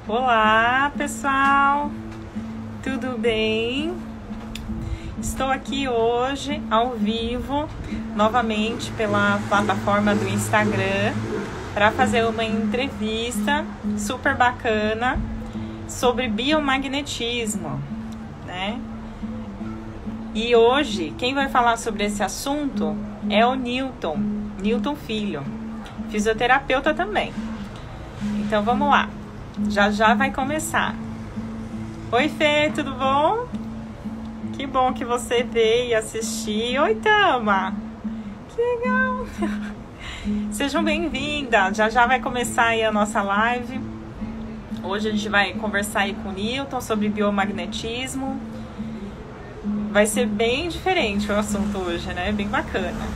Olá, pessoal! Tudo bem? Estou aqui hoje ao vivo, novamente pela plataforma do Instagram, para fazer uma entrevista super bacana sobre biomagnetismo, né? E hoje, quem vai falar sobre esse assunto é o Newton Filho, fisioterapeuta também. Então vamos lá, já vai começar. Oi, Fê, tudo bom? Que bom que você veio assistir. Oi, Tama! Que legal! Sejam bem-vindas! Já vai começar aí a nossa live. Hoje a gente vai conversar aí com o Newton sobre biomagnetismo. Vai ser bem diferente o assunto hoje, né? Bem bacana.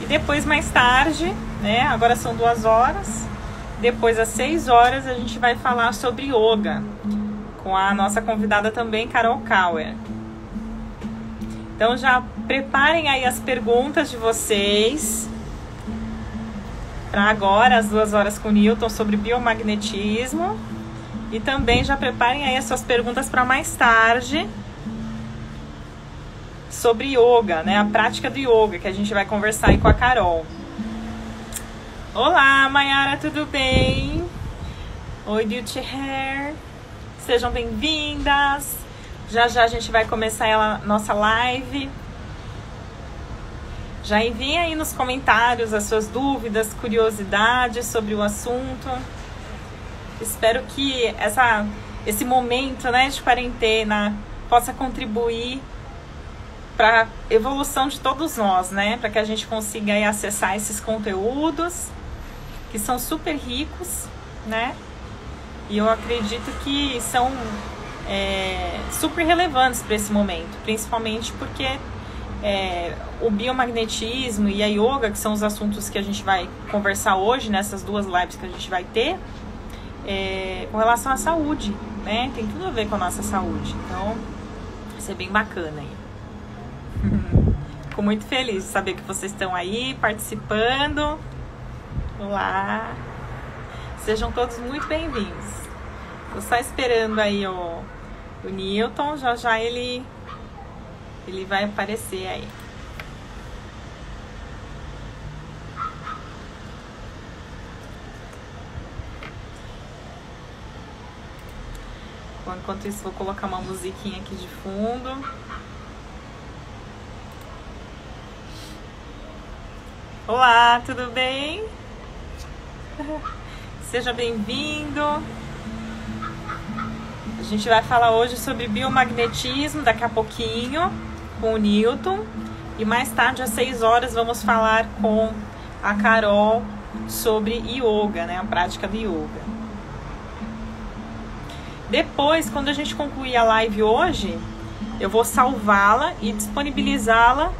E depois, mais tarde, né? Agora são 2 horas. Depois, às 6 horas, a gente vai falar sobre yoga com a nossa convidada também, Carol Kauer. Então já preparem aí as perguntas de vocês para agora, às 2 horas com o Newton sobre biomagnetismo. E também já preparem aí as suas perguntas para mais tarde sobre yoga, né? A prática do yoga, que a gente vai conversar aí com a Carol. Olá, Mayara, tudo bem? Oi, Beauty Hair. Sejam bem-vindas. Já a gente vai começar a nossa live. Já enviem aí nos comentários as suas dúvidas, curiosidades sobre o assunto. Espero que esse momento, né, de quarentena possa contribuir para a evolução de todos nós, né? Para que a gente consiga aí acessar esses conteúdos que são super ricos, né? E eu acredito que são super relevantes para esse momento, principalmente porque o biomagnetismo e a yoga, que são os assuntos que a gente vai conversar hoje, nessas 2 lives que a gente vai ter, com relação à saúde, né? Tem tudo a ver com a nossa saúde, então vai ser bem bacana aí. Fico muito feliz de saber que vocês estão aí participando. Olá! Sejam todos muito bem-vindos. Tô só esperando aí o Newton, já ele vai aparecer aí. Bom, enquanto isso, vou colocar uma musiquinha aqui de fundo. Olá, tudo bem? Seja bem-vindo. A gente vai falar hoje sobre biomagnetismo daqui a pouquinho com o Newton. E mais tarde, às 6 horas, vamos falar com a Carol sobre yoga, né? A prática do yoga. Depois, quando a gente concluir a live hoje, eu vou salvá-la e disponibilizá-la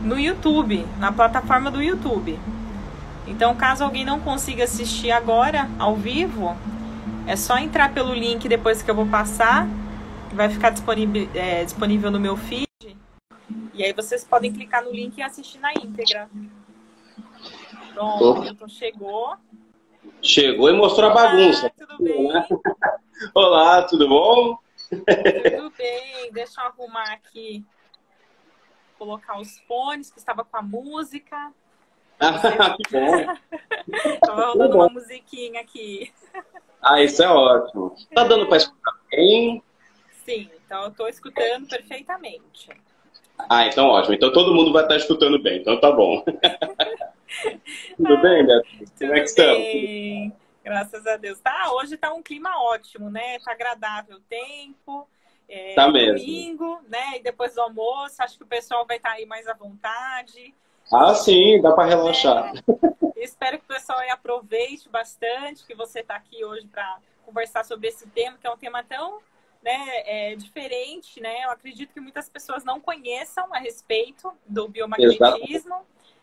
no YouTube, na plataforma do YouTube. Então, caso alguém não consiga assistir agora, ao vivo, é só entrar pelo link depois que eu vou passar, que vai ficar disponível no meu feed. E aí vocês podem clicar no link e assistir na íntegra. Pronto, o Newton chegou. Chegou e mostrou a bagunça. Tudo bem? Olá, tudo bom? Tudo bem, deixa eu arrumar aqui. Colocar os fones, que estava com a música. Que bom. Estava rodando uma musiquinha aqui. Ah, isso é ótimo. Tá dando para escutar bem? Sim, então eu estou escutando perfeitamente. Ah, então ótimo. Então todo mundo vai estar escutando bem. Então tá bom. Tudo bem, Beatriz? Como é que estamos? Graças a Deus. Hoje tá um clima ótimo, né? Tá agradável o tempo. Tá mesmo. Domingo, né? E depois do almoço, acho que o pessoal vai estar aí mais à vontade. Ah, sim, dá para relaxar. Espero que o pessoal aí aproveite bastante que você está aqui hoje para conversar sobre esse tema, que é um tema tão, né, diferente, né? Eu acredito que muitas pessoas não conheçam a respeito do biomagnetismo,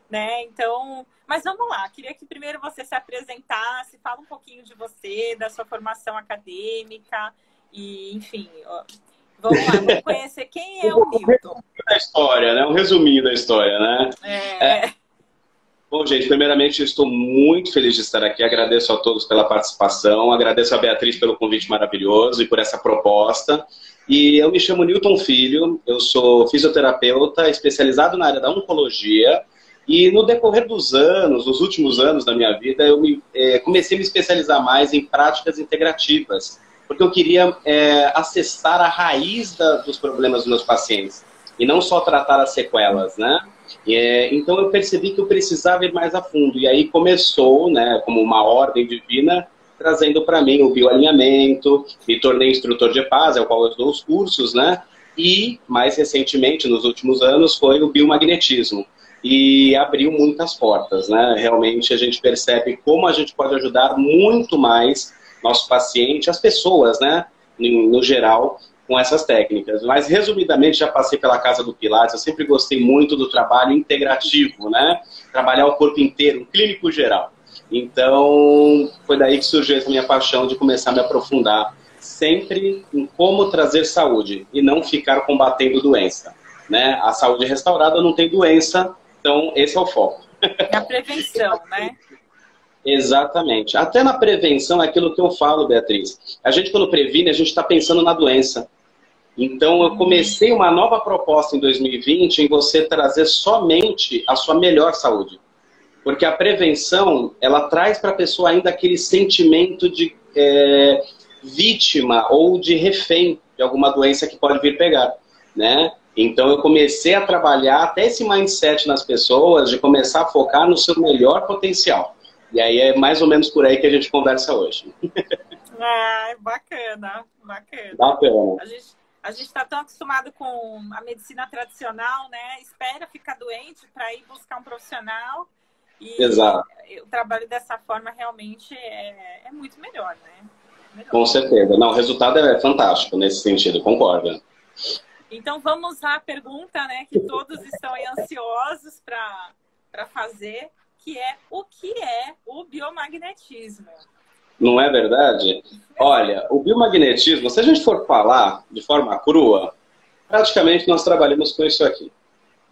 né? Então, mas vamos lá. Queria que primeiro você se apresentasse, fala um pouquinho de você, da sua formação acadêmica e, enfim, vamos lá, vamos conhecer quem é o Newton. Da história, né? Um resuminho da história, né? Bom, gente, primeiramente eu estou muito feliz de estar aqui, agradeço a todos pela participação, agradeço a Beatriz pelo convite maravilhoso e por essa proposta. E eu me chamo Newton Filho, eu sou fisioterapeuta especializado na área da oncologia e no decorrer dos anos, nos últimos anos da minha vida, eu comecei a me especializar mais em práticas integrativas, porque eu queria acessar a raiz dos problemas dos meus pacientes e não só tratar as sequelas, né? Então eu percebi que eu precisava ir mais a fundo. E aí começou, né, como uma ordem divina, trazendo para mim o bioalinhamento, me tornei instrutor de EPAS, ao qual eu dou os cursos, né? E, mais recentemente, nos últimos anos, foi o biomagnetismo. E abriu muitas portas, né? Realmente a gente percebe como a gente pode ajudar muito mais nosso paciente, as pessoas, né, no geral, com essas técnicas. Mas, resumidamente, já passei pela Casa do Pilates, eu sempre gostei muito do trabalho integrativo, né? Trabalhar o corpo inteiro, um clínico geral. Então, foi daí que surgiu essa minha paixão de começar a me aprofundar sempre em como trazer saúde e não ficar combatendo doença, né? A saúde restaurada não tem doença, então esse é o foco. É a prevenção, né? Exatamente. Até na prevenção é aquilo que eu falo, Beatriz. A gente, quando previne, a gente está pensando na doença. Então, eu comecei uma nova proposta em 2020 em você trazer somente a sua melhor saúde. Porque a prevenção, ela traz para a pessoa ainda aquele sentimento de vítima ou de refém de alguma doença que pode vir pegar, né? Então, eu comecei a trabalhar até esse mindset nas pessoas de começar a focar no seu melhor potencial. E aí é mais ou menos por aí que a gente conversa hoje. Ah, bacana, bacana. Bacana. A gente está tão acostumado com a medicina tradicional, né? Espera ficar doente para ir buscar um profissional. E exato. O trabalho dessa forma realmente é muito melhor, né? Melhor. Com certeza. Não, o resultado é fantástico nesse sentido, concordo. Então vamos à pergunta, né? Que todos estão aí ansiosos para fazer, que é o que é o biomagnetismo? Não é verdade? Olha, o biomagnetismo, se a gente for falar de forma crua, praticamente nós trabalhamos com isso aqui.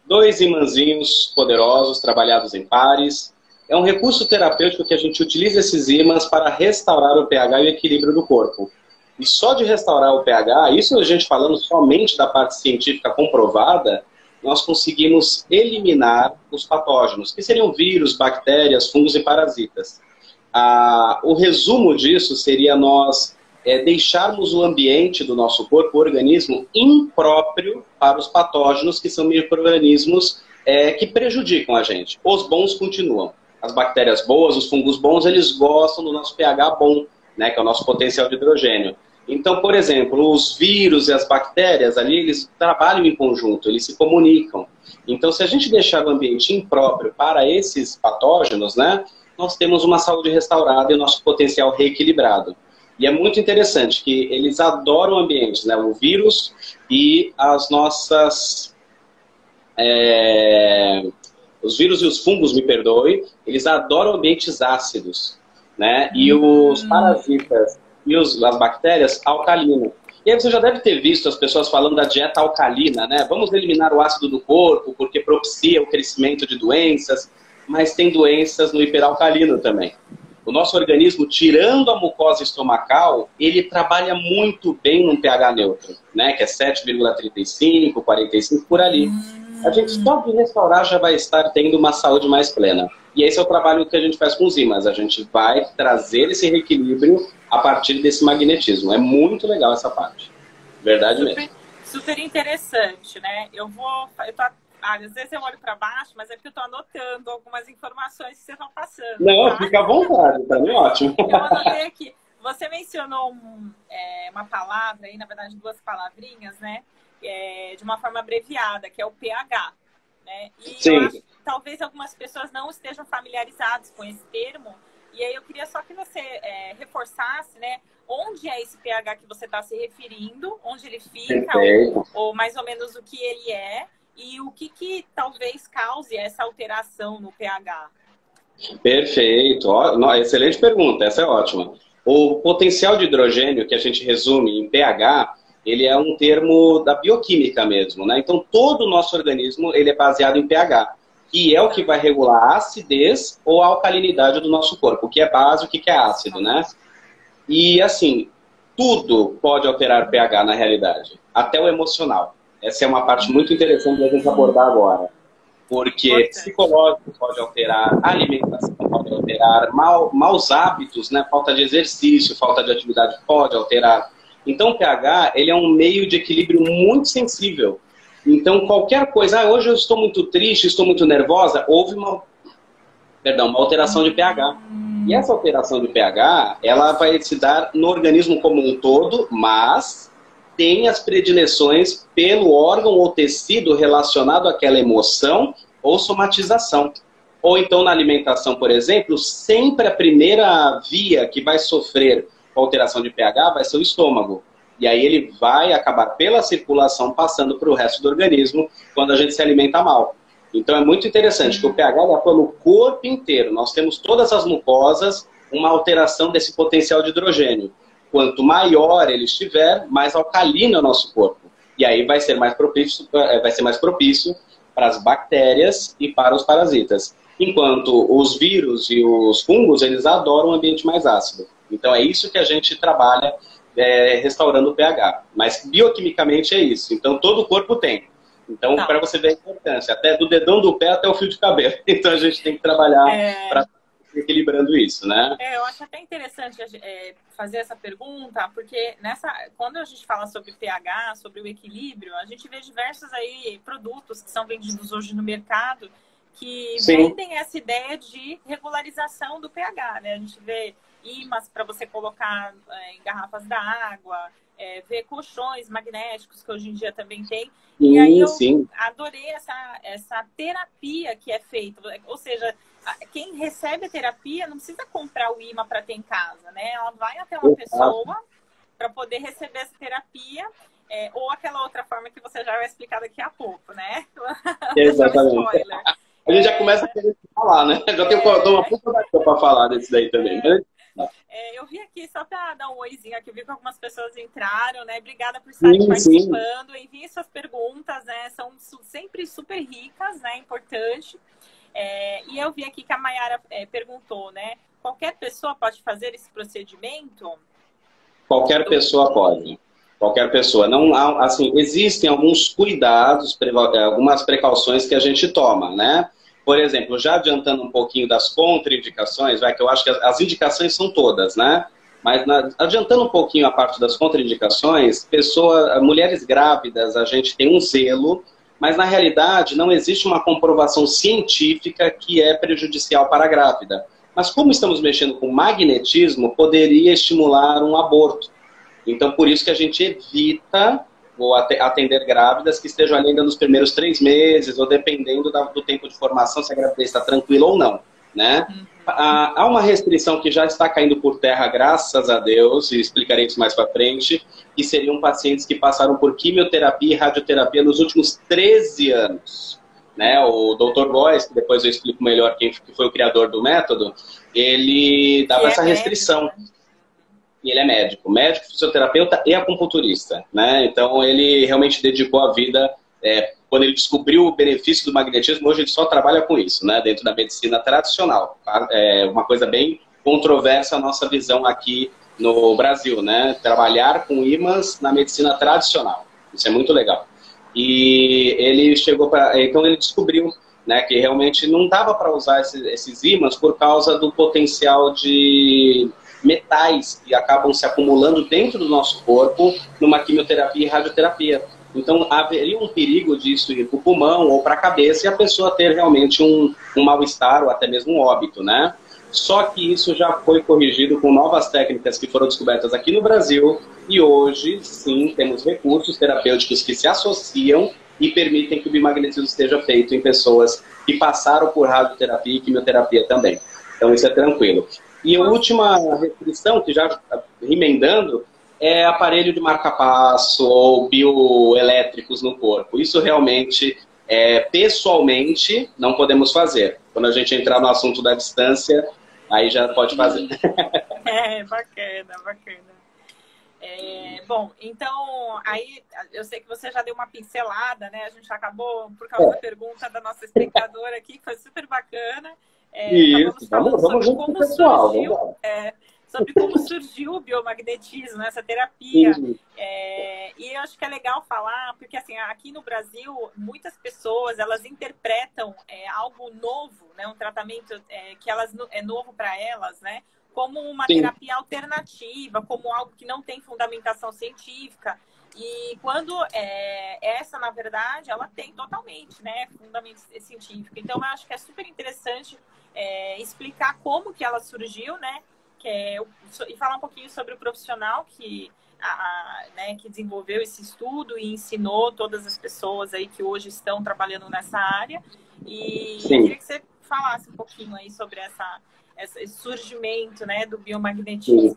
2 imãzinhos poderosos, trabalhados em pares. É um recurso terapêutico que a gente utiliza esses ímãs para restaurar o pH e o equilíbrio do corpo. E só de restaurar o pH, isso a gente falando somente da parte científica comprovada, nós conseguimos eliminar os patógenos, que seriam vírus, bactérias, fungos e parasitas. O resumo disso seria nós deixarmos o ambiente do nosso corpo, o organismo, impróprio para os patógenos, que são micro-organismos que prejudicam a gente. Os bons continuam. As bactérias boas, os fungos bons, eles gostam do nosso pH bom, né, que é o nosso potencial de hidrogênio. Então, por exemplo, os vírus e as bactérias ali, eles trabalham em conjunto, eles se comunicam. Então, se a gente deixar o ambiente impróprio para esses patógenos, né, nós temos uma saúde restaurada e o nosso potencial reequilibrado. E é muito interessante que eles adoram ambientes, né, o vírus e as nossas... os vírus e os fungos, me perdoe, eles adoram ambientes ácidos, né, e os parasitas e as bactérias, alcalino. E aí você já deve ter visto as pessoas falando da dieta alcalina, né? Vamos eliminar o ácido do corpo porque propicia o crescimento de doenças, mas tem doenças no hiperalcalino também. O nosso organismo, tirando a mucosa estomacal, ele trabalha muito bem num pH neutro, né? Que é 7,35, 45, por ali. A gente só de restaurar já vai estar tendo uma saúde mais plena. E esse é o trabalho que a gente faz com os ímãs. A gente vai trazer esse reequilíbrio a partir desse magnetismo. É muito legal essa parte. Verdade mesmo. Super interessante, né? Às vezes eu olho para baixo, mas é porque eu estou anotando algumas informações que vocês estão passando. Não, tá? Fica à vontade, tá bem ótimo. Eu anotei aqui. Você mencionou uma palavra aí, na verdade 2 palavrinhas, né? De uma forma abreviada, que é o pH. Né? E sim. Eu acho que talvez algumas pessoas não estejam familiarizadas com esse termo. E aí eu queria só que você reforçasse, né? Onde é esse pH que você está se referindo, onde ele fica, ou mais ou menos o que ele é, e o que talvez cause essa alteração no pH. Perfeito. Excelente pergunta, essa é ótima. O potencial de hidrogênio, que a gente resume em pH, ele é um termo da bioquímica mesmo, né? Então, todo o nosso organismo ele é baseado em pH. que é o que vai regular a acidez ou a alcalinidade do nosso corpo, o que é base, o que é ácido, né? E assim, tudo pode alterar o pH na realidade, até o emocional. Essa é uma parte muito interessante da gente abordar agora. Porque psicológico pode alterar, a alimentação pode alterar, maus hábitos, né? Falta de exercício, falta de atividade pode alterar. Então o pH, ele é um meio de equilíbrio muito sensível. Então qualquer coisa, hoje eu estou muito triste, estou muito nervosa, houve uma alteração de pH. E essa alteração de pH, ela vai se dar no organismo como um todo, mas tem as predileções pelo órgão ou tecido relacionado àquela emoção ou somatização. Ou então na alimentação, por exemplo, sempre a primeira via que vai sofrer alteração de pH vai ser o estômago. E aí ele vai acabar pela circulação passando para o resto do organismo quando a gente se alimenta mal. Então é muito interessante que o pH atua no corpo inteiro. Nós temos todas as mucosas uma alteração desse potencial de hidrogênio. Quanto maior ele estiver, mais alcalino é o nosso corpo. E aí vai ser mais propício para as bactérias e para os parasitas. Enquanto os vírus e os fungos, eles adoram um ambiente mais ácido. Então é isso que a gente trabalha restaurando o pH. Mas bioquimicamente é isso. Então todo o corpo tem. Então, para você ver a importância, até do dedão do pé até o fio de cabelo. Então a gente tem que trabalhar para equilibrando isso, né? Eu acho até interessante fazer essa pergunta, porque quando a gente fala sobre pH, sobre o equilíbrio, a gente vê diversos aí produtos que são vendidos hoje no mercado que vendem essa ideia de regularização do pH, né? A gente vê ímãs para você colocar em garrafas d'água, vê colchões magnéticos que hoje em dia também tem. E aí eu adorei essa terapia que é feita, ou seja, quem recebe a terapia não precisa comprar o imã para ter em casa, né? Ela vai até uma pessoa para poder receber essa terapia, ou aquela outra forma que você já vai explicar daqui a pouco, né? Exatamente. A gente já começa a querer falar, né? Já tenho uma puta para falar desse daí também. Eu vim aqui só para dar um oizinho aqui, eu vi que algumas pessoas entraram, né? Obrigada por estarem participando. Enviem suas perguntas, né? São sempre super ricas, né? Importante. E eu vi aqui que a Mayara perguntou, né? Qualquer pessoa pode fazer esse procedimento? Qualquer pessoa pode. Qualquer pessoa. Não, assim, existem alguns cuidados, algumas precauções que a gente toma, né? Por exemplo, já adiantando um pouquinho das contraindicações, que eu acho que as indicações são todas, né? Mas adiantando um pouquinho a parte das contraindicações, mulheres grávidas, a gente tem um zelo, mas na realidade não existe uma comprovação científica que é prejudicial para a grávida. Mas como estamos mexendo com magnetismo, poderia estimular um aborto. Então por isso que a gente evita atender grávidas que estejam ainda nos primeiros 3 meses, ou dependendo do tempo de formação, se a gravidez está tranquila ou não, né? Há uma restrição que já está caindo por terra, graças a Deus, e explicarei isso mais para frente, que seriam pacientes que passaram por quimioterapia e radioterapia nos últimos 13 anos. Né? O Dr. Góes, que depois eu explico melhor quem foi o criador do método, ele dava essa restrição. E ele é médico, fisioterapeuta e acupunturista, né? Então ele realmente dedicou a vida, quando ele descobriu o benefício do magnetismo, hoje ele só trabalha com isso, né? Dentro da medicina tradicional. É uma coisa bem controversa a nossa visão aqui no Brasil, né? Trabalhar com ímãs na medicina tradicional. Isso é muito legal. E ele então ele descobriu, né, que realmente não dava para usar esses ímãs por causa do potencial de metais que acabam se acumulando dentro do nosso corpo numa quimioterapia e radioterapia. Então haveria um perigo disso ir para o pulmão ou para a cabeça e a pessoa ter realmente um mal-estar ou até mesmo um óbito, né? Só que isso já foi corrigido com novas técnicas que foram descobertas aqui no Brasil e hoje, sim, temos recursos terapêuticos que se associam e permitem que o bimagnetismo esteja feito em pessoas que passaram por radioterapia e quimioterapia também. Então isso é tranquilo. E a última restrição, que já remendando, é aparelho de marca-passo ou bioelétricos no corpo. Isso realmente, pessoalmente, não podemos fazer. Quando a gente entrar no assunto da distância, aí já pode fazer. Bacana, bacana. Bom, então, aí eu sei que você já deu uma pincelada, né? A gente acabou, por causa da pergunta da nossa espectadora aqui, que foi super bacana. Acabamos Isso, falando vamos sobre junto com o como pessoal, surgiu, vamos lá. sobre como surgiu o biomagnetismo, essa terapia. Sim, E eu acho que é legal falar, porque assim, aqui no Brasil, muitas pessoas, elas interpretam algo novo, né? Um tratamento que é novo para elas, né? Como uma sim, terapia alternativa, como algo que não tem fundamentação científica. E quando essa, na verdade, ela tem totalmente, né, fundamento científico. Então, eu acho que é super interessante explicar como que ela surgiu, né, e falar um pouquinho sobre o profissional né, que desenvolveu esse estudo e ensinou todas as pessoas aí que hoje estão trabalhando nessa área. E sim. queria que você falasse um pouquinho aí sobre esse surgimento, né, do biomagnetismo.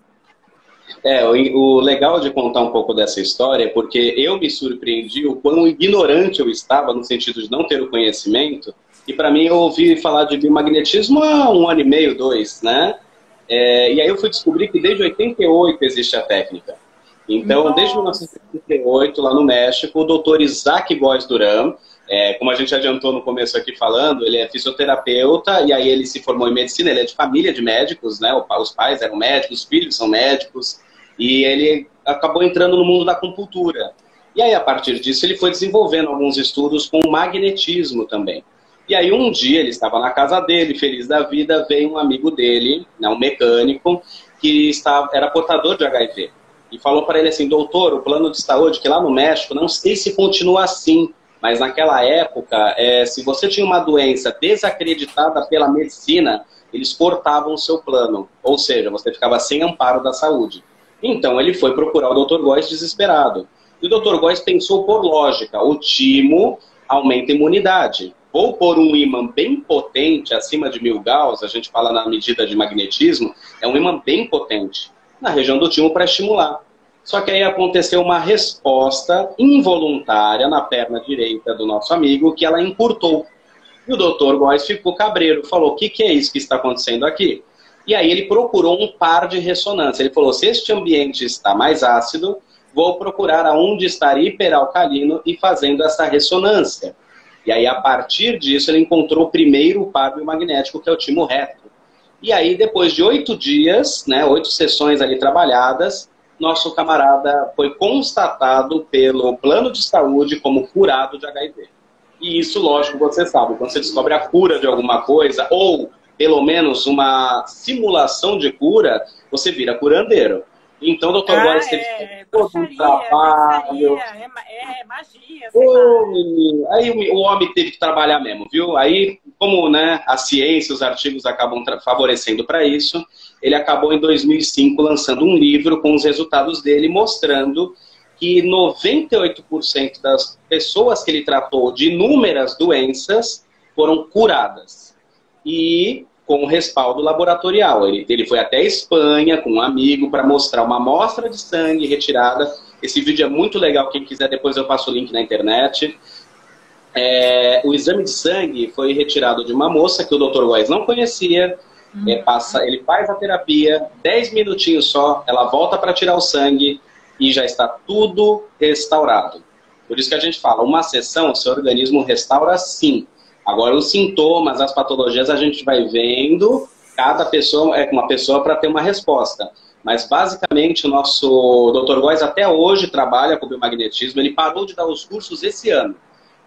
O legal de contar um pouco dessa história é porque eu me surpreendi o quão ignorante eu estava no sentido de não ter o conhecimento. E para mim eu ouvi falar de biomagnetismo há 1 ano e meio, 2, né? E aí eu fui descobrir que desde 88 existe a técnica. Então, desde 1988, lá no México, o doutor Isaac Góes Duran, como a gente adiantou no começo aqui falando, ele é fisioterapeuta e aí ele se formou em medicina, ele é de família de médicos, né? Os pais eram médicos, os filhos são médicos, e ele acabou entrando no mundo da acupuntura. E aí, a partir disso, ele foi desenvolvendo alguns estudos com magnetismo também. E aí, um dia, ele estava na casa dele, feliz da vida, veio um amigo dele, né, um mecânico, que era portador de HIV. E falou para ele assim: doutor, o plano de saúde, que lá no México, não sei se continua assim, mas naquela época, se você tinha uma doença desacreditada pela medicina, eles cortavam o seu plano. Ou seja, você ficava sem amparo da saúde. Então, ele foi procurar o Dr. Góes desesperado. E o Dr. Góes pensou por lógica: o timo aumenta a imunidade. Ou por um ímã bem potente, acima de 1000 Gauss, a gente fala na medida de magnetismo, é um ímã bem potente, na região do timo para estimular. Só que aí aconteceu uma resposta involuntária na perna direita do nosso amigo, que ela encurtou. E o Dr. Góes ficou cabreiro, falou: o que é isso que está acontecendo aqui? E aí ele procurou um par de ressonância. Ele falou: se este ambiente está mais ácido, vou procurar aonde está hiperalcalino e fazendo essa ressonância. E aí, a partir disso, ele encontrou o primeiro par biomagnético, que é o timo reto. E aí, depois de 8 dias, né, 8 sessões ali trabalhadas, nosso camarada foi constatado pelo plano de saúde como curado de HIV. E isso, lógico, você sabe, quando você descobre a cura de alguma coisa, ou pelo menos uma simulação de cura, você vira curandeiro. Então, o Dr. Góes teve todo um trabalho. Magia, Aí o homem teve que trabalhar mesmo, viu? Aí, como, né, a ciência, os artigos acabam favorecendo para isso, ele acabou em 2005 lançando um livro com os resultados dele, mostrando que 98% das pessoas que ele tratou de inúmeras doenças foram curadas. E com respaldo laboratorial. Ele foi até a Espanha com um amigo para mostrar uma amostra de sangue retirada. Esse vídeo é muito legal, quem quiser depois eu passo o link na internet. O exame de sangue foi retirado de uma moça que o Dr. Góes não conhecia. Ele faz a terapia, 10 minutinhos só, ela volta para tirar o sangue e já está tudo restaurado. Por isso que a gente fala, uma sessão, o seu organismo restaura sim. Agora, os sintomas, as patologias, a gente vai vendo, cada pessoa é uma pessoa para ter uma resposta. Mas, basicamente, o nosso Dr. Góes até hoje trabalha com biomagnetismo. Ele parou de dar os cursos esse ano.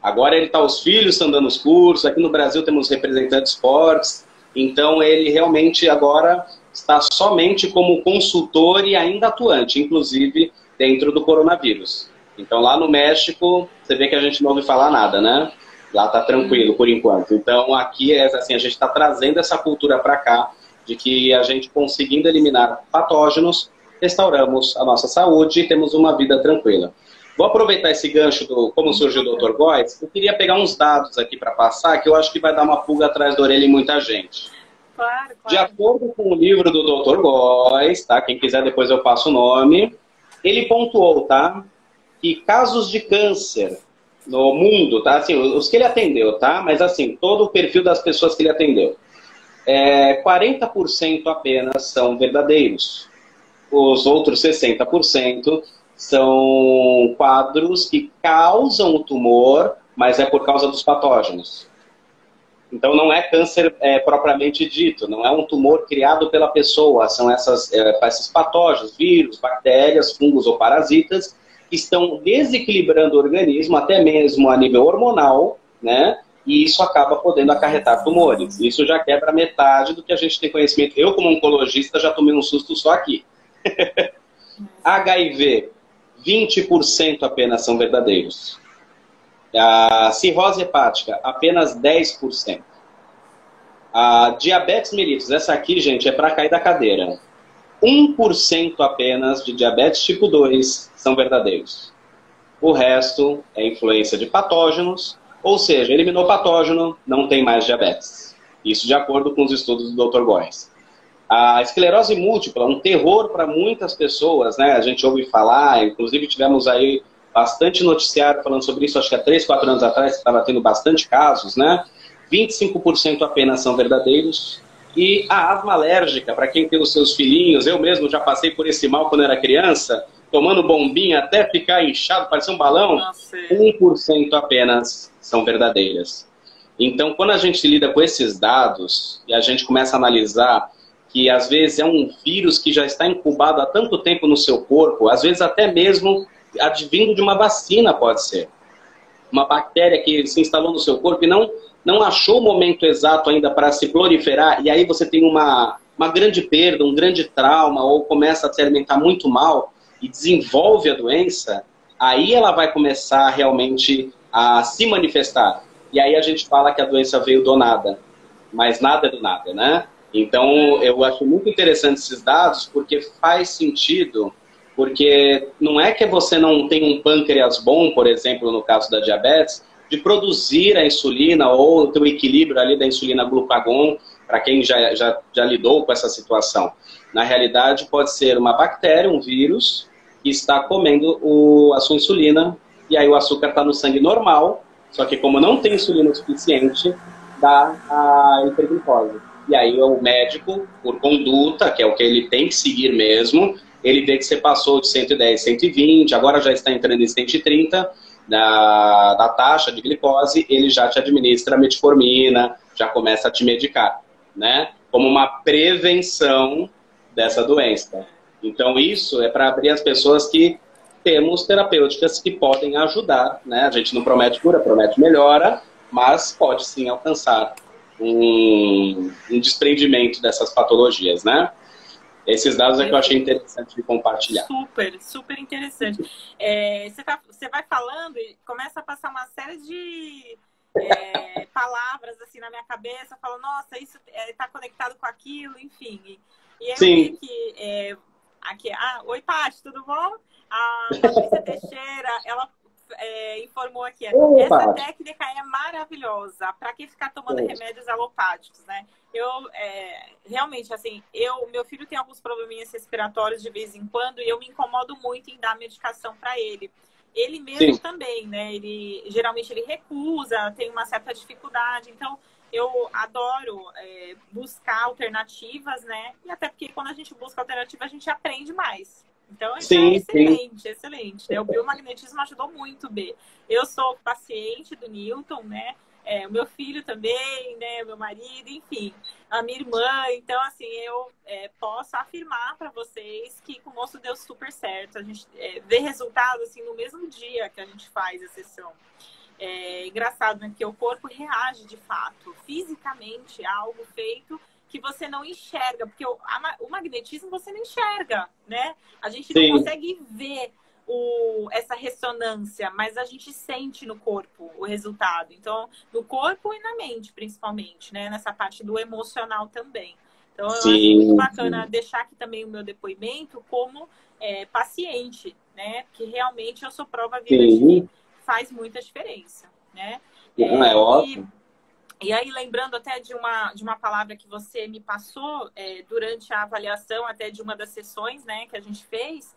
Agora, os filhos estão dando os cursos. Aqui no Brasil temos representantes fortes. Então, ele realmente agora está somente como consultor e ainda atuante, inclusive dentro do coronavírus. Então, lá no México, você vê que a gente não ouve falar nada, né? Lá tá tranquilo por enquanto. Então aqui assim, a gente está trazendo essa cultura para cá de que a gente conseguindo eliminar patógenos, restauramos a nossa saúde e temos uma vida tranquila. Vou aproveitar esse gancho do como surgiu o Dr. Góes. Eu queria pegar uns dados aqui para passar que eu acho que vai dar uma pulga atrás da orelha em muita gente. Claro. De acordo com o livro do Dr. Góes, tá? Quem quiser depois eu passo o nome. Ele pontuou, tá? Que casos de câncer no mundo, tá? Assim, os que ele atendeu, tá? Mas assim, todo o perfil das pessoas que ele atendeu. 40% apenas são verdadeiros. os outros 60% são quadros que causam o tumor, mas é por causa dos patógenos. Então não é câncer propriamente dito, não é um tumor criado pela pessoa, são esses patógenos, vírus, bactérias, fungos ou parasitas, que estão desequilibrando o organismo, até mesmo a nível hormonal, né? E isso acaba podendo acarretar tumores. Isso já quebra metade do que a gente tem conhecimento. Eu, como oncologista, já tomei um susto só aqui. HIV, 20% apenas são verdadeiros. A cirrose hepática, apenas 10%. A diabetes mellitus, essa aqui, gente, é para cair da cadeira. 1% apenas de diabetes tipo 2 são verdadeiros. O resto é influência de patógenos, ou seja, eliminou patógeno, não tem mais diabetes. Isso de acordo com os estudos do Dr. Góes. A esclerose múltipla, um terror para muitas pessoas, né? A gente ouve falar, inclusive tivemos aí bastante noticiário falando sobre isso, acho que há 3, 4 anos atrás, estava tendo bastante casos, né? 25% apenas são verdadeiros. E a asma alérgica, para quem tem os seus filhinhos, eu mesmo já passei por esse mal quando era criança, tomando bombinha até ficar inchado, parecia um balão, 1% apenas são verdadeiras. Então, quando a gente lida com esses dados e a gente começa a analisar que às vezes é um vírus que já está incubado há tanto tempo no seu corpo, às vezes até mesmo advindo de uma vacina, pode ser. Uma bactéria que se instalou no seu corpo e não achou o momento exato ainda para se proliferar, e aí você tem uma grande perda, um grande trauma, ou começa a se alimentar muito mal e desenvolve a doença, aí ela vai começar realmente a se manifestar. E aí a gente fala que a doença veio do nada, mas nada é do nada, né? Então eu acho muito interessante esses dados, porque faz sentido. Porque não é que você não tem um pâncreas bom, por exemplo, no caso da diabetes, de produzir a insulina ou ter o equilíbrio ali da insulina-glucagon, para quem já lidou com essa situação. Na realidade, pode ser uma bactéria, um vírus, que está comendo a sua insulina, e aí o açúcar está no sangue normal, só que como não tem insulina o suficiente, dá a hiperglicose. E aí o médico, por conduta, que é o que ele tem que seguir mesmo, ele vê que você passou de 110, 120, agora já está entrando em 130 da taxa de glicose, ele já te administra metformina, já começa a te medicar, né? Como uma prevenção dessa doença. Então isso é para abrir as pessoas que temos terapêuticas que podem ajudar, né? A gente não promete cura, promete melhora, mas pode sim alcançar um desprendimento dessas patologias, né? Esses dados é que eu achei interessante de compartilhar. Super, super interessante. Você vai falando e começa a passar uma série de palavras assim na minha cabeça, falo, nossa, isso está conectado com aquilo, enfim. E eu vi que aqui, oi, Paty, tudo bom? A Patrícia Teixeira, ela informou aqui, essa técnica é maravilhosa para quem ficar tomando remédios alopáticos, né? Realmente, assim, meu filho tem alguns probleminhas respiratórios de vez em quando e eu me incomodo muito em dar medicação para ele. Ele mesmo também, né? Geralmente ele recusa, tem uma certa dificuldade, então eu adoro buscar alternativas, né? E até porque quando a gente busca alternativa, a gente aprende mais. Então, isso é excelente, excelente. Né? O biomagnetismo ajudou muito, B. Eu sou paciente do Newton, né? O meu filho também, né? Meu marido, enfim. A minha irmã. Então, assim, eu posso afirmar para vocês que com o moço deu super certo. A gente vê resultado, assim, no mesmo dia que a gente faz a sessão. É engraçado, né? Porque o corpo reage, de fato, fisicamente a algo feito que você não enxerga, porque o magnetismo você não enxerga, né? A gente não consegue ver essa ressonância, mas a gente sente no corpo o resultado. Então, no corpo e na mente, principalmente, né? Nessa parte do emocional também. Então, eu acho muito bacana deixar aqui também o meu depoimento como paciente, né? Porque realmente eu sou prova viva de que faz muita diferença, né? É ótimo. E aí, lembrando até de uma palavra que você me passou durante a avaliação até de uma das sessões, né, que a gente fez,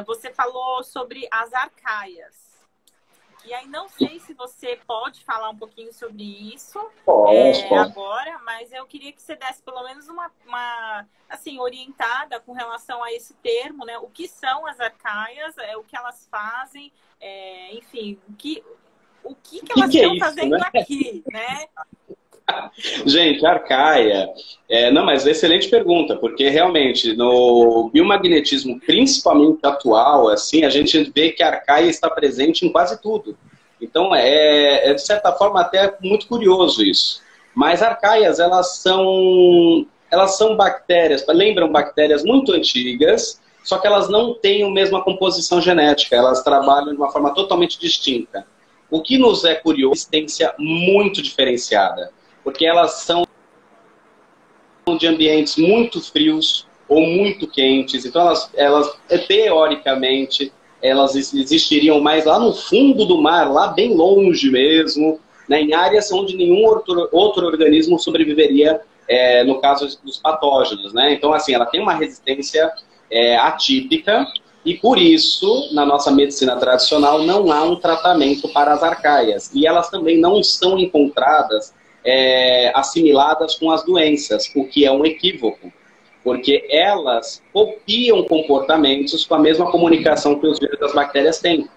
você falou sobre as arcaias. E aí não sei se você pode falar um pouquinho sobre isso agora, mas eu queria que você desse pelo menos uma assim, orientada com relação a esse termo, né? O que são as arcaias, o que elas fazem, enfim, o que elas estão isso, fazendo né? aqui, né? Gente, arcaia... não, mas excelente pergunta, porque realmente no biomagnetismo, principalmente atual, assim, a gente vê que a arcaia está presente em quase tudo. Então, de certa forma, até muito curioso isso. Mas arcaias, elas são bactérias, lembram bactérias muito antigas, só que elas não têm a mesma composição genética, elas trabalham de uma forma totalmente distinta. O que nos é curioso é a existência muito diferenciada, porque elas são de ambientes muito frios ou muito quentes. Então, elas teoricamente, elas existiriam mais lá no fundo do mar, lá bem longe mesmo, né, em áreas onde nenhum outro organismo sobreviveria, no caso dos patógenos, né? Então, assim, ela tem uma resistência atípica e, por isso, na nossa medicina tradicional, não há um tratamento para as arcaias. E elas também não são encontradas assimiladas com as doenças, o que é um equívoco, porque elas copiam comportamentos com a mesma comunicação que os vírus das bactérias têm.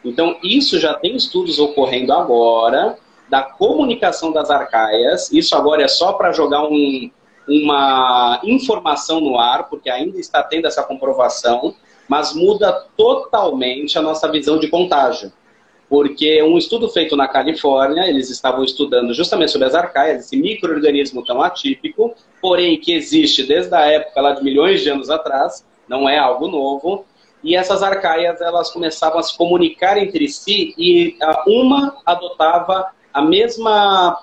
Então, isso já tem estudos ocorrendo agora, da comunicação das arcaias. Isso agora é só para jogar uma informação no ar, porque ainda está tendo essa comprovação, mas muda totalmente a nossa visão de contágio. Porque um estudo feito na Califórnia, eles estavam estudando justamente sobre as arcaias, esse micro-organismo tão atípico, porém que existe desde a época lá de milhões de anos atrás, não é algo novo, e essas arcaias, elas começavam a se comunicar entre si e uma adotava a mesma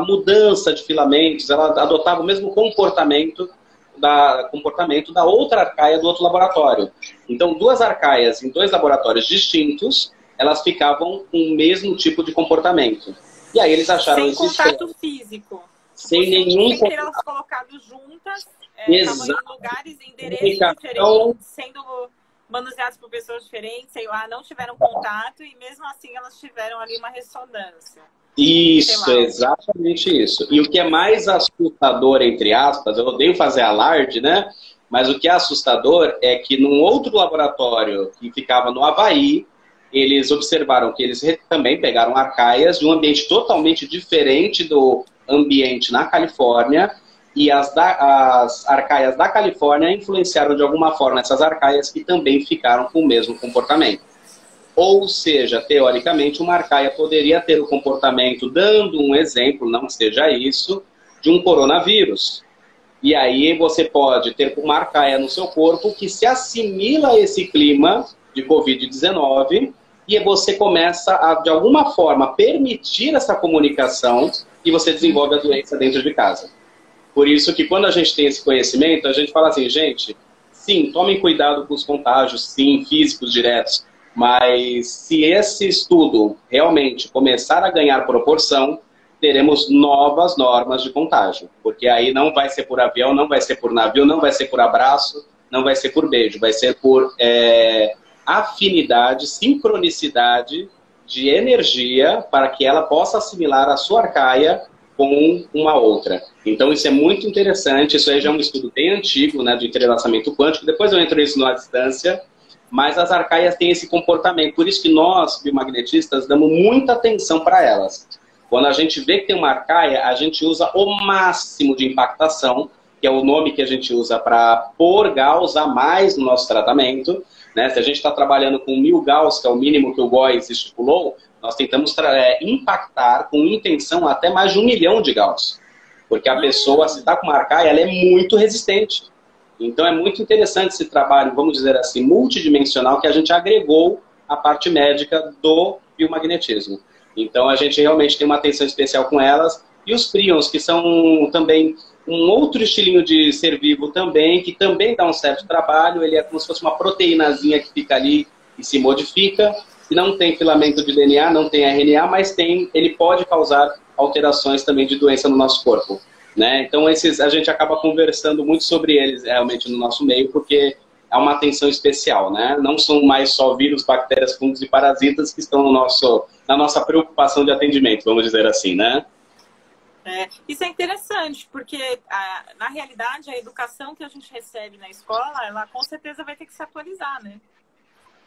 mudança de filamentos, ela adotava o mesmo comportamento da outra arcaia do outro laboratório. Então, duas arcaias em dois laboratórios distintos, elas ficavam com o mesmo tipo de comportamento. E aí eles acharam sem contato físico. Sem nenhum contato. Elas colocadas juntas, estavam em lugares, endereços diferentes, sendo manuseadas por pessoas diferentes, sei lá, não tiveram contato e mesmo assim elas tiveram ali uma ressonância. Isso, exatamente isso. E o que é mais assustador, entre aspas, eu odeio fazer alarde, né? Mas o que é assustador é que num outro laboratório que ficava no Havaí, eles observaram que eles também pegaram arcaias de um ambiente totalmente diferente do ambiente na Califórnia, e as arcaias da Califórnia influenciaram de alguma forma essas arcaias que também ficaram com o mesmo comportamento. Ou seja, teoricamente, uma arcaia poderia ter o comportamento, dando um exemplo, não seja isso, de um coronavírus. E aí você pode ter uma arcaia no seu corpo que se assimila a esse clima de Covid-19 e você começa a, de alguma forma, permitir essa comunicação e você desenvolve a doença dentro de casa. Por isso que quando a gente tem esse conhecimento, a gente fala assim, gente, sim, tomem cuidado com os contágios, sim, físicos diretos, mas se esse estudo realmente começar a ganhar proporção, teremos novas normas de contágio. Porque aí não vai ser por avião, não vai ser por navio, não vai ser por abraço, não vai ser por beijo, vai ser por afinidade, sincronicidade de energia para que ela possa assimilar a sua arcaia com uma outra. Então isso é muito interessante, isso aí já é um estudo bem antigo, né, de entrelaçamento quântico, depois eu entro nisso na distância, mas as arcaias têm esse comportamento, por isso que nós, biomagnetistas, damos muita atenção para elas. Quando a gente vê que tem uma arcaia, a gente usa o máximo de impactação, que é o nome que a gente usa para pôr Gauss a mais no nosso tratamento, né? Se a gente está trabalhando com 1000 Gauss, que é o mínimo que o Góes estipulou, nós tentamos impactar com intenção até mais de 1 milhão de Gauss. Porque a pessoa, se está com uma arcaia, ela é muito resistente. Então é muito interessante esse trabalho, vamos dizer assim, multidimensional, que a gente agregou a parte médica do biomagnetismo. Então a gente realmente tem uma atenção especial com elas. E os prions, que são também um outro estilinho de ser vivo também, que também dá um certo trabalho. Ele é como se fosse uma proteínazinha que fica ali e se modifica. E não tem filamento de DNA, não tem RNA, mas ele pode causar alterações também de doença no nosso corpo. Né? Então a gente acaba conversando muito sobre eles realmente no nosso meio, porque há uma atenção especial, né? Não são mais só vírus, bactérias, fungos e parasitas que estão na nossa preocupação de atendimento, vamos dizer assim, né? Isso é interessante, porque na realidade a educação que a gente recebe na escola, ela com certeza vai ter que se atualizar, né?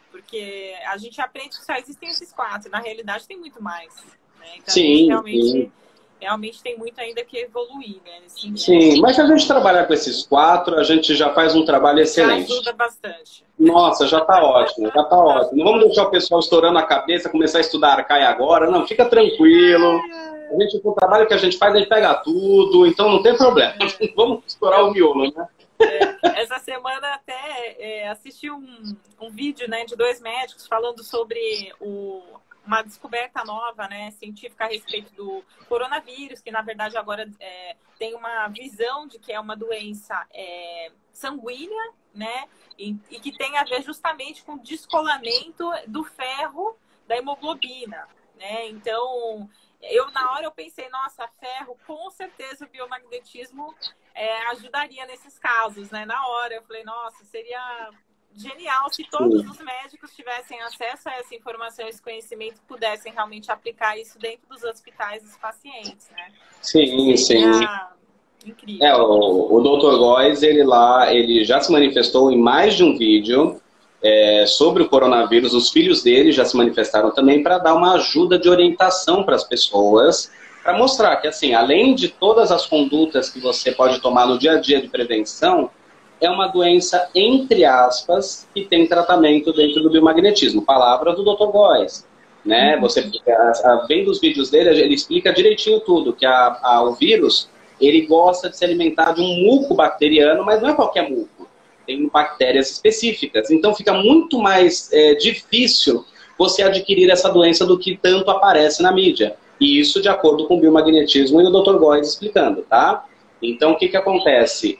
Porque a gente aprende que só existem esses 4, na realidade tem muito mais, né? Então sim, a gente sim. realmente tem muito ainda que evoluir, né? Sim, mas se a gente trabalhar com esses 4, a gente já faz um trabalho excelente. Já ajuda bastante. Nossa, já tá ótimo, já tá ótimo. Não vamos deixar o pessoal estourando a cabeça, começar a estudar Arcaia agora, não, fica tranquilo. A gente, com o trabalho que a gente faz, a gente pega tudo, então não tem problema. Vamos estourar o miolo, né? Essa semana até assisti um vídeo, né, de 2 médicos falando sobre uma descoberta nova, né, científica a respeito do coronavírus, que na verdade agora tem uma visão de que é uma doença sanguínea, né, e que tem a ver justamente com o descolamento do ferro da hemoglobina, né? Então, na hora eu pensei, nossa, ferro, com certeza o biomagnetismo ajudaria nesses casos, né? Na hora eu falei, nossa, seria genial se todos os médicos tivessem acesso a essa informação, esse conhecimento, pudessem realmente aplicar isso dentro dos hospitais dos pacientes, né? Sim, sim. Incrível. O Dr. Góes, ele já se manifestou em mais de um vídeo sobre o coronavírus. Os filhos dele já se manifestaram também para dar uma ajuda de orientação para as pessoas, para mostrar que, assim, além de todas as condutas que você pode tomar no dia a dia de prevenção, é uma doença, entre aspas, que tem tratamento dentro do biomagnetismo. Palavra do Dr. Góes, né? Você, vendo os vídeos dele, ele explica direitinho tudo, que o vírus, ele gosta de se alimentar de um muco bacteriano, mas não é qualquer muco. Tem bactérias específicas. Então fica muito mais difícil você adquirir essa doença do que tanto aparece na mídia. E isso de acordo com o biomagnetismo e o Dr. Góes explicando, tá? Então o que acontece?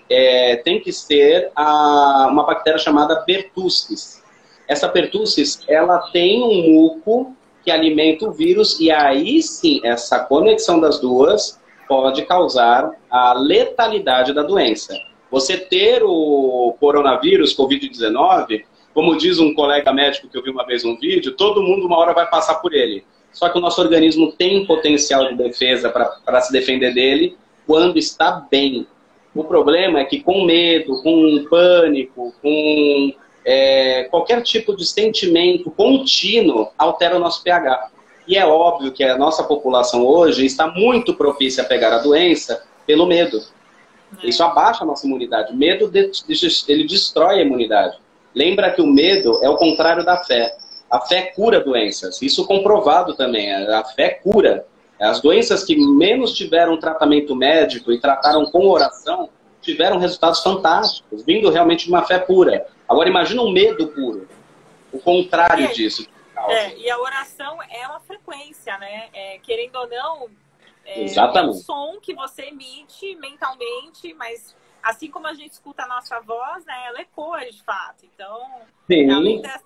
Tem que ser uma bactéria chamada pertussis. Essa pertussis, ela tem um muco que alimenta o vírus e aí sim, essa conexão das duas pode causar a letalidade da doença. Você ter o coronavírus, Covid-19, como diz um colega médico que eu vi uma vez um vídeo, todo mundo uma hora vai passar por ele. Só que o nosso organismo tem potencial de defesa para se defender dele quando está bem. O problema é que com medo, com pânico, com qualquer tipo de sentimento contínuo, altera o nosso pH. E é óbvio que a nossa população hoje está muito propícia a pegar a doença pelo medo. Isso abaixa a nossa imunidade. O medo, ele destrói a imunidade. Lembra que o medo é o contrário da fé. A fé cura doenças. Isso comprovado também. A fé cura. As doenças que menos tiveram tratamento médico e trataram com oração, tiveram resultados fantásticos, vindo realmente de uma fé pura. Agora imagina um medo puro. O contrário disso. E a oração é uma frequência, né? Querendo ou não, exatamente. É um som que você emite mentalmente, mas assim como a gente escuta a nossa voz, né, ela ecoa de fato. Então,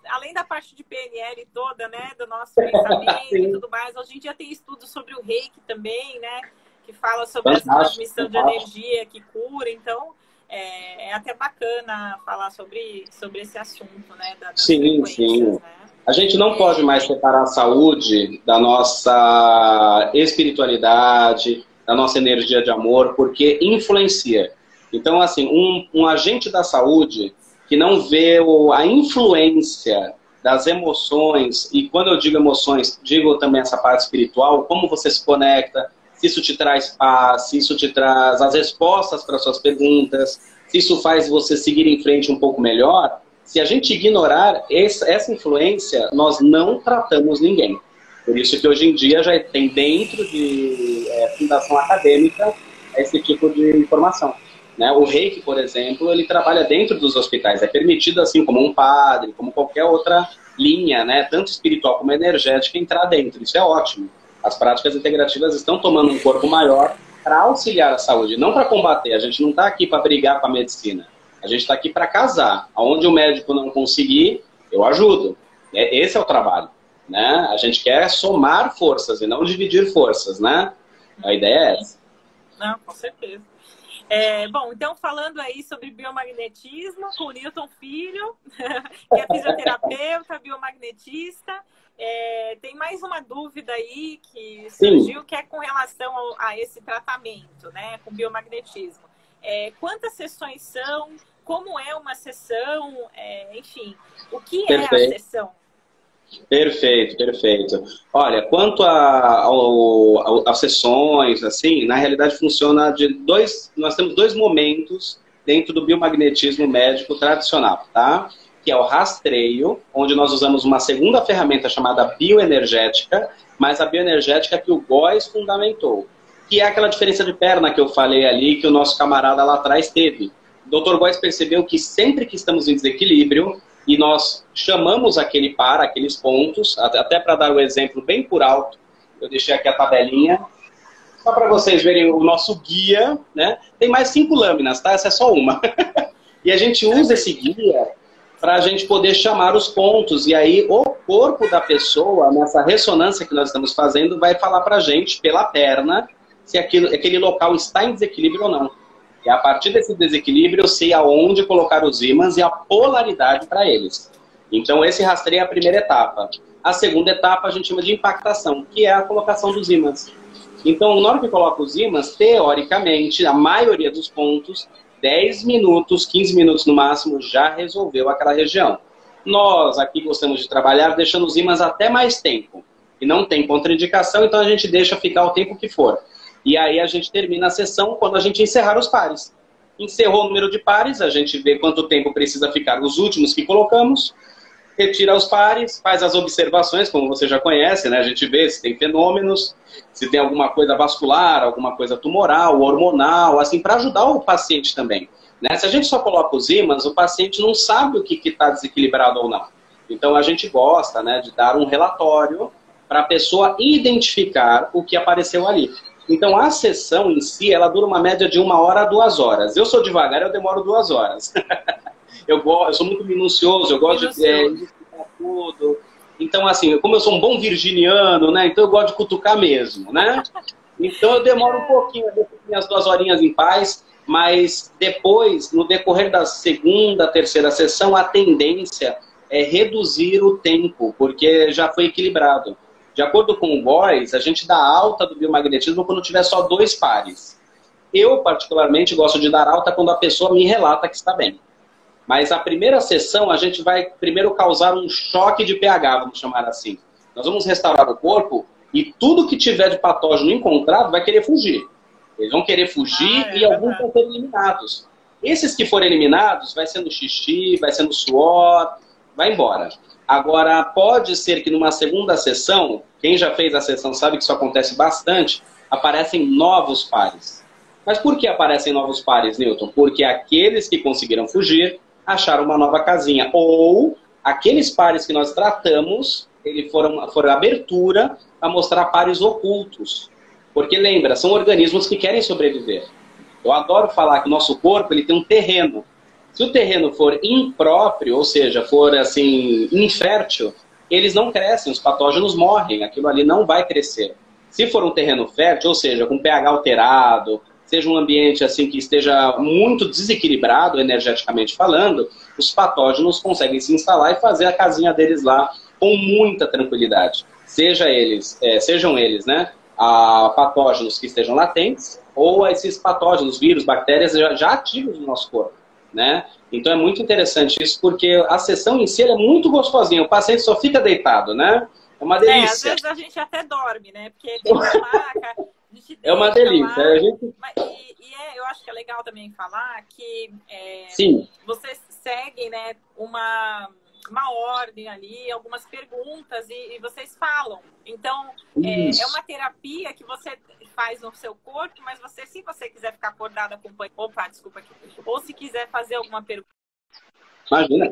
além da parte de PNL toda, né, do nosso pensamento e tudo mais, hoje em dia tem estudos sobre o reiki também, né, que fala sobre essa transmissão de energia que cura. Então, é até bacana falar sobre esse assunto, né, das frequências, né? A gente não pode mais separar a saúde da nossa espiritualidade, da nossa energia de amor, porque influencia. Então, assim, um agente da saúde que não vê a influência das emoções, e quando eu digo emoções, digo também essa parte espiritual, como você se conecta, se isso te traz paz, se isso te traz as respostas para suas perguntas, se isso faz você seguir em frente um pouco melhor. Se a gente ignorar essa influência, nós não tratamos ninguém. Por isso que hoje em dia já tem dentro de fundação acadêmica esse tipo de informação, né? O reiki, por exemplo, ele trabalha dentro dos hospitais. É permitido, assim como um padre, como qualquer outra linha, né? Tanto espiritual como energética, entrar dentro. Isso é ótimo. As práticas integrativas estão tomando um corpo maior para auxiliar a saúde, não para combater. A gente não está aqui para brigar com a medicina. A gente está aqui para casar. Onde o médico não conseguir, eu ajudo. Esse é o trabalho, né? A gente quer somar forças e não dividir forças, né? A ideia é essa. Não, com certeza. Bom, então falando aí sobre biomagnetismo com o Newton Filho, que é fisioterapeuta, biomagnetista. Tem mais uma dúvida aí que surgiu, que é com relação a esse tratamento, né, com biomagnetismo. Quantas sessões são? Como é uma sessão? Enfim, o que é a sessão? Perfeito, perfeito. Olha, quanto às sessões, assim, na realidade funciona nós temos dois momentos dentro do biomagnetismo médico tradicional, tá? Que é o rastreio, onde nós usamos uma segunda ferramenta chamada bioenergética, mas a bioenergética que o Góes fundamentou, que é aquela diferença de perna que eu falei ali, que o nosso camarada lá atrás teve. O Dr. Góes percebeu que sempre que estamos em desequilíbrio, e nós chamamos aqueles pontos, até para dar o exemplo bem por alto, eu deixei aqui a tabelinha, só para vocês verem o nosso guia, né? Tem mais 5 lâminas, tá? Essa é só uma. E a gente usa esse guia para a gente poder chamar os pontos, e aí o corpo da pessoa, nessa ressonância que nós estamos fazendo, vai falar para a gente, pela perna, se aquele local está em desequilíbrio ou não. E a partir desse desequilíbrio, eu sei aonde colocar os ímãs e a polaridade para eles. Então, esse rastreio é a primeira etapa. A segunda etapa a gente chama de impactação, que é a colocação dos ímãs. Então, na hora que coloca os ímãs, teoricamente, a maioria dos pontos, 10 minutos, 15 minutos no máximo, já resolveu aquela região. Nós aqui gostamos de trabalhar deixando os ímãs até mais tempo. E não tem contraindicação, então a gente deixa ficar o tempo que for. E aí a gente termina a sessão quando a gente encerrar os pares. Encerrou o número de pares, a gente vê quanto tempo precisa ficar os últimos que colocamos, retira os pares, faz as observações, como você já conhece, né? A gente vê se tem fenômenos, se tem alguma coisa vascular, alguma coisa tumoral, hormonal, assim, para ajudar o paciente também. Né? Se a gente só coloca os ímãs, o paciente não sabe o que está desequilibrado ou não. Então a gente gosta, né, de dar um relatório para a pessoa identificar o que apareceu ali. Então, a sessão em si, ela dura uma média de 1 hora a 2 horas. Eu sou devagar, eu demoro 2 horas. Eu sou muito minucioso, eu gosto de explicar tudo. Então, assim, como eu sou um bom virginiano, né? Então eu gosto de cutucar mesmo, né? Então eu demoro um pouquinho, eu deixo minhas 2 horinhas em paz, mas depois, no decorrer da segunda, terceira sessão, a tendência é reduzir o tempo, porque já foi equilibrado. De acordo com o Góes, a gente dá alta do biomagnetismo quando tiver só 2 pares. Eu, particularmente, gosto de dar alta quando a pessoa me relata que está bem. Mas a primeira sessão, a gente vai primeiro causar um choque de pH, vamos chamar assim. Nós vamos restaurar o corpo e tudo que tiver de patógeno encontrado vai querer fugir. Eles vão querer fugir e alguns vão ser eliminados. Esses que forem eliminados, vai sendo xixi, vai sendo suor, vai embora. Agora, pode ser que numa segunda sessão, quem já fez a sessão sabe que isso acontece bastante, aparecem novos pares. Mas por que aparecem novos pares, Newton? Porque aqueles que conseguiram fugir acharam uma nova casinha. Ou aqueles pares que nós tratamos, eles foram abertura para mostrar pares ocultos. Porque lembra, são organismos que querem sobreviver. Eu adoro falar que o nosso corpo ele tem um terreno. Se o terreno for impróprio, ou seja, for assim, infértil, eles não crescem, os patógenos morrem, aquilo ali não vai crescer. Se for um terreno fértil, ou seja, com pH alterado, seja um ambiente assim que esteja muito desequilibrado energeticamente falando, os patógenos conseguem se instalar e fazer a casinha deles lá com muita tranquilidade. Sejam eles, né, patógenos que estejam latentes, ou esses patógenos, vírus, bactérias já ativos no nosso corpo. Né? Então é muito interessante isso, porque a sessão em si é muito gostosinha, o paciente só fica deitado, né? É uma delícia. Às vezes a gente até dorme, né? Porque tem uma maca, a gente é uma delícia. Lá, a gente... eu acho que é legal também falar que Sim. vocês seguem, né, uma ordem ali, algumas perguntas e vocês falam. Então, é uma terapia que você faz no seu corpo, mas se você quiser ficar acordado acompanhando... Opa, desculpa aqui. Ou se quiser fazer alguma pergunta... Imagina.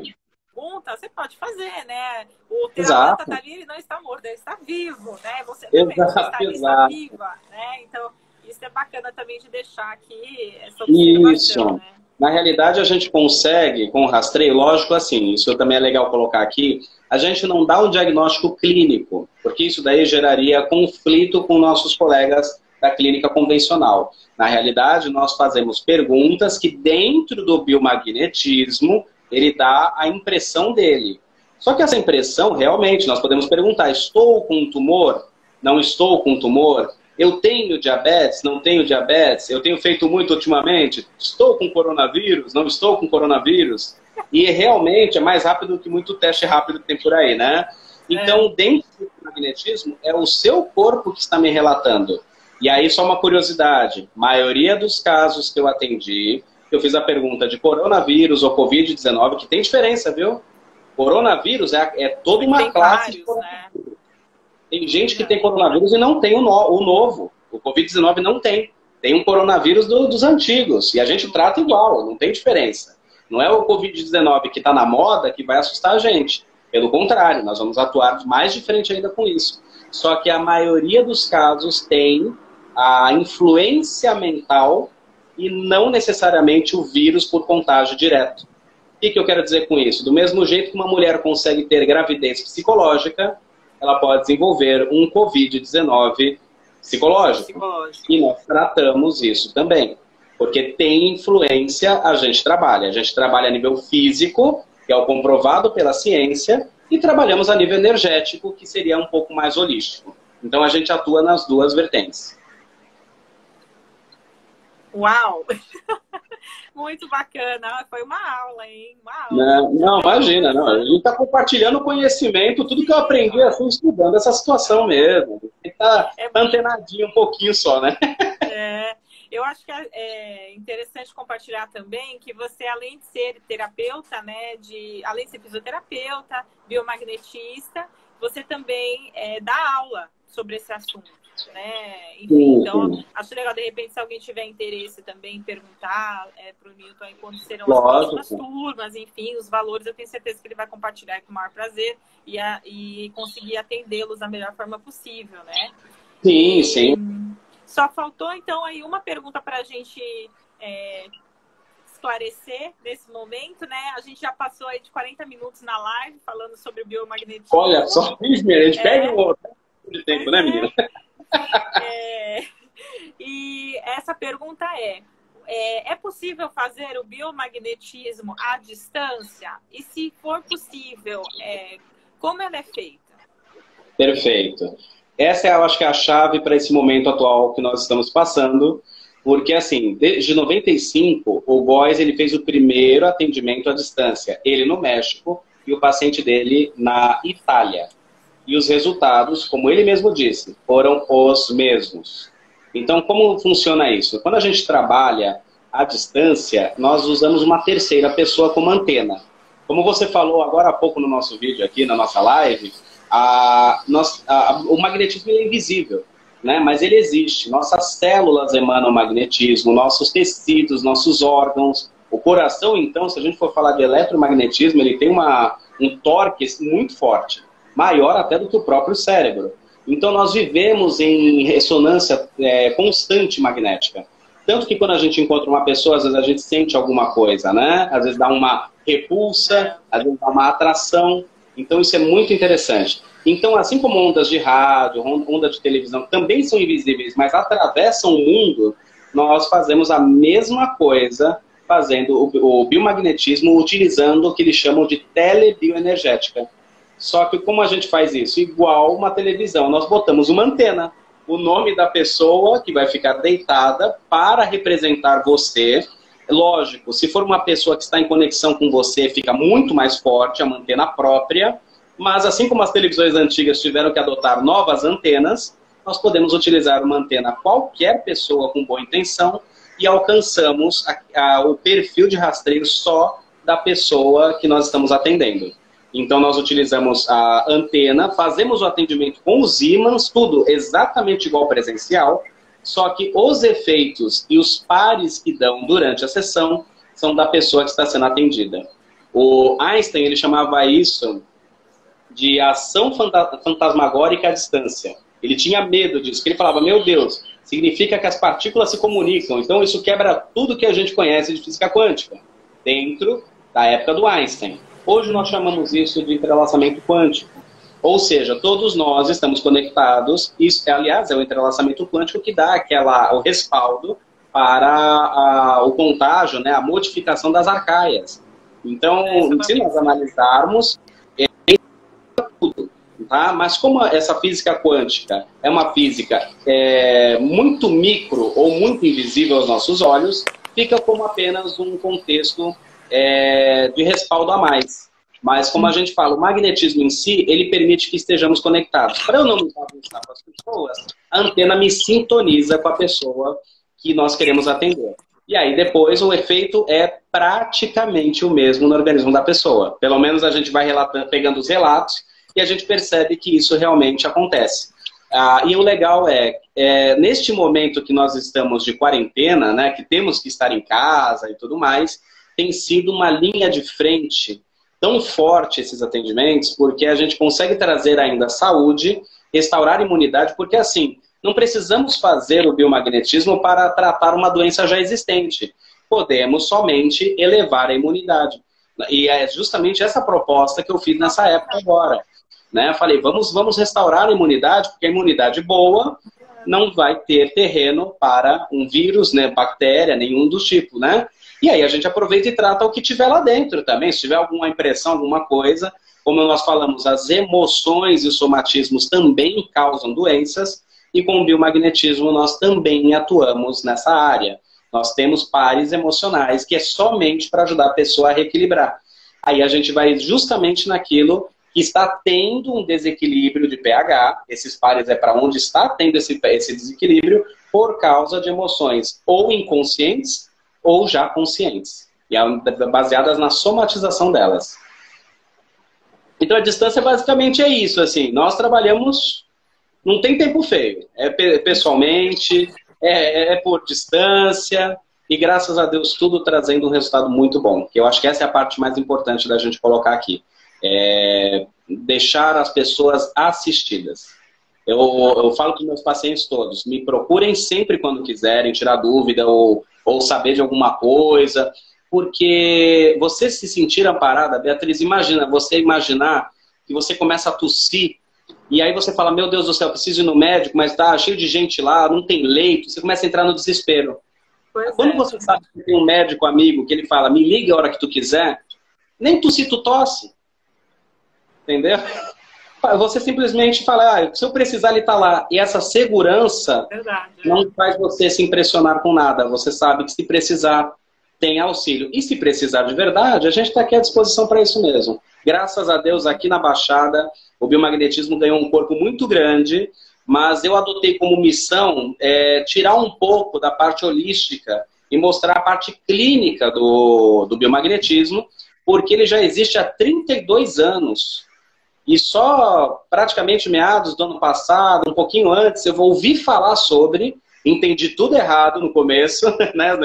Você pode fazer, né? O terapeuta está ali, ele não está morto, ele está vivo, né? Você também está viva, né? Então, isso é bacana também de deixar aqui essa observação, né? Na realidade, a gente consegue, com o rastreio, lógico assim, isso também é legal colocar aqui, a gente não dá um diagnóstico clínico, porque isso daí geraria conflito com nossos colegas da clínica convencional. Na realidade, nós fazemos perguntas que dentro do biomagnetismo, ele dá a impressão dele. Só que essa impressão, realmente, nós podemos perguntar, estou com um tumor? Não estou com um tumor? Eu tenho diabetes? Não tenho diabetes? Eu tenho feito muito ultimamente? Estou com coronavírus? Não estou com coronavírus? E realmente é mais rápido que muito teste rápido que tem por aí, né? Então, dentro do magnetismo, é o seu corpo que está me relatando. E aí, só uma curiosidade. Maioria dos casos que eu atendi, eu fiz a pergunta de coronavírus ou Covid-19, que tem diferença, viu? Coronavírus é toda uma classe de coronavírus. Né? Tem gente que tem coronavírus e não tem o novo. O Covid-19 não tem. Tem um coronavírus dos antigos. E a gente trata igual, não tem diferença. Não é o Covid-19 que está na moda que vai assustar a gente. Pelo contrário, nós vamos atuar mais diferente ainda com isso. Só que a maioria dos casos tem a influência mental e não necessariamente o vírus por contágio direto. O que eu quero dizer com isso? Do mesmo jeito que uma mulher consegue ter gravidez psicológica, ela pode desenvolver um Covid-19 psicológico. E nós tratamos isso também. Porque tem influência, a gente trabalha. A gente trabalha a nível físico, que é o comprovado pela ciência, e trabalhamos a nível energético, que seria um pouco mais holístico. Então a gente atua nas duas vertentes. Uau! Muito bacana. Foi uma aula, hein? Uma aula. Não, imagina. Não. A gente está compartilhando conhecimento, tudo que eu aprendi assim, estudando essa situação mesmo. Tem que estar antenadinho um pouquinho só, né? Eu acho que é interessante compartilhar também que você, além de ser terapeuta, né, além de ser fisioterapeuta, biomagnetista, você também dá aula sobre esse assunto, né? Enfim, então, acho legal, de repente, se alguém tiver interesse também, perguntar para o Newton aí quando serão as próximas turmas, enfim, os valores, eu tenho certeza que ele vai compartilhar com o maior prazer e conseguir atendê-los da melhor forma possível, né? Sim, sim. Só faltou, então, aí uma pergunta para a gente esclarecer nesse momento, né? A gente já passou aí de 40 minutos na live falando sobre o biomagnetismo. Olha só, a gente pega um outro de tempo, né, menina? E essa pergunta é possível fazer o biomagnetismo à distância? E se for possível, como ela é feita? Perfeito. Essa eu acho que é a chave para esse momento atual que nós estamos passando, porque assim, desde 95, o Góes ele fez o primeiro atendimento à distância, ele no México e o paciente dele na Itália. E os resultados, como ele mesmo disse, foram os mesmos. Então, como funciona isso? Quando a gente trabalha à distância, nós usamos uma terceira pessoa como antena. Como você falou agora há pouco no nosso vídeo aqui, na nossa live, o magnetismo é invisível, né? Mas ele existe. Nossas células emanam magnetismo, nossos tecidos, nossos órgãos. O coração, então, se a gente for falar de eletromagnetismo, ele tem um torque muito forte, maior até do que o próprio cérebro. Então nós vivemos em ressonância constante magnética. Tanto que quando a gente encontra uma pessoa, às vezes a gente sente alguma coisa, né? Às vezes dá uma repulsa, às vezes dá uma atração. Então isso é muito interessante. Então, assim como ondas de rádio, ondas de televisão também são invisíveis, mas atravessam o mundo, nós fazemos a mesma coisa, fazendo o biomagnetismo, utilizando o que eles chamam de telebioenergética. Só que como a gente faz isso? Igual uma televisão, nós botamos uma antena, o nome da pessoa que vai ficar deitada para representar você. Lógico, se for uma pessoa que está em conexão com você, fica muito mais forte, a antena própria, mas assim como as televisões antigas tiveram que adotar novas antenas, nós podemos utilizar uma antena qualquer pessoa com boa intenção e alcançamos o perfil de rastreio só da pessoa que nós estamos atendendo. Então nós utilizamos a antena, fazemos o atendimento com os ímãs, tudo exatamente igual ao presencial, só que os efeitos e os pares que dão durante a sessão são da pessoa que está sendo atendida. O Einstein, ele chamava isso de ação fantasmagórica à distância. Ele tinha medo disso, porque ele falava, meu Deus, significa que as partículas se comunicam, então isso quebra tudo que a gente conhece de física quântica, dentro da época do Einstein. Hoje nós chamamos isso de entrelaçamento quântico. Ou seja, todos nós estamos conectados. Isso, aliás, é o entrelaçamento quântico que dá o respaldo para o contágio, né, a modificação das arcaias. Então, se nós analisarmos, tudo, tá? Mas como essa física quântica é uma física muito micro ou muito invisível aos nossos olhos, fica como apenas um contexto de respaldo a mais. Mas, como a gente fala, o magnetismo em si, ele permite que estejamos conectados. Para eu não me bagunçar com as pessoas, a antena me sintoniza com a pessoa que nós queremos atender. E aí, depois, o efeito é praticamente o mesmo no organismo da pessoa. Pelo menos a gente vai pegando os relatos e a gente percebe que isso realmente acontece. E o legal neste momento que nós estamos de quarentena, né, que temos que estar em casa e tudo mais, tem sido uma linha de frente tão forte esses atendimentos, porque a gente consegue trazer ainda saúde, restaurar a imunidade, porque assim, não precisamos fazer o biomagnetismo para tratar uma doença já existente. Podemos somente elevar a imunidade. E é justamente essa proposta que eu fiz nessa época agora. Né? Eu falei, vamos restaurar a imunidade, porque a imunidade boa não vai ter terreno para um vírus, né, bactéria, nenhum do tipo, né? E aí a gente aproveita e trata o que tiver lá dentro também. Se tiver alguma impressão, alguma coisa, como nós falamos, as emoções e os somatismos também causam doenças, e com o biomagnetismo nós também atuamos nessa área. Nós temos pares emocionais, que é somente para ajudar a pessoa a reequilibrar. Aí a gente vai justamente naquilo que está tendo um desequilíbrio de pH, esses pares é para onde está tendo esse desequilíbrio, por causa de emoções ou inconscientes ou já conscientes, e baseadas na somatização delas. Então a distância basicamente é isso, assim, nós trabalhamos, não tem tempo feio, pessoalmente, por distância, e graças a Deus tudo trazendo um resultado muito bom, que eu acho que essa é a parte mais importante da gente colocar aqui, deixar as pessoas assistidas. Eu falo com meus pacientes todos, me procurem sempre quando quiserem, tirar dúvida ou saber de alguma coisa, porque você se sentir amparada, Beatriz, imagina, você imaginar que você começa a tossir, e aí você fala, meu Deus do céu, preciso ir no médico, mas tá cheio de gente lá, não tem leito, você começa a entrar no desespero. Quando você sabe que tem um médico amigo que ele fala, me liga a hora que tu quiser, nem tossir tu tosse. Entendeu? Você simplesmente fala, se eu precisar, ele está lá. E essa segurança não faz você se impressionar com nada. Você sabe que se precisar, tem auxílio. E se precisar de verdade, a gente está aqui à disposição para isso mesmo. Graças a Deus, aqui na Baixada, o biomagnetismo ganhou um corpo muito grande, mas eu adotei como missão tirar um pouco da parte holística e mostrar a parte clínica do biomagnetismo, porque ele já existe há 32 anos. E só praticamente meados do ano passado, um pouquinho antes, eu vou ouvir falar sobre, entendi tudo errado no começo, né?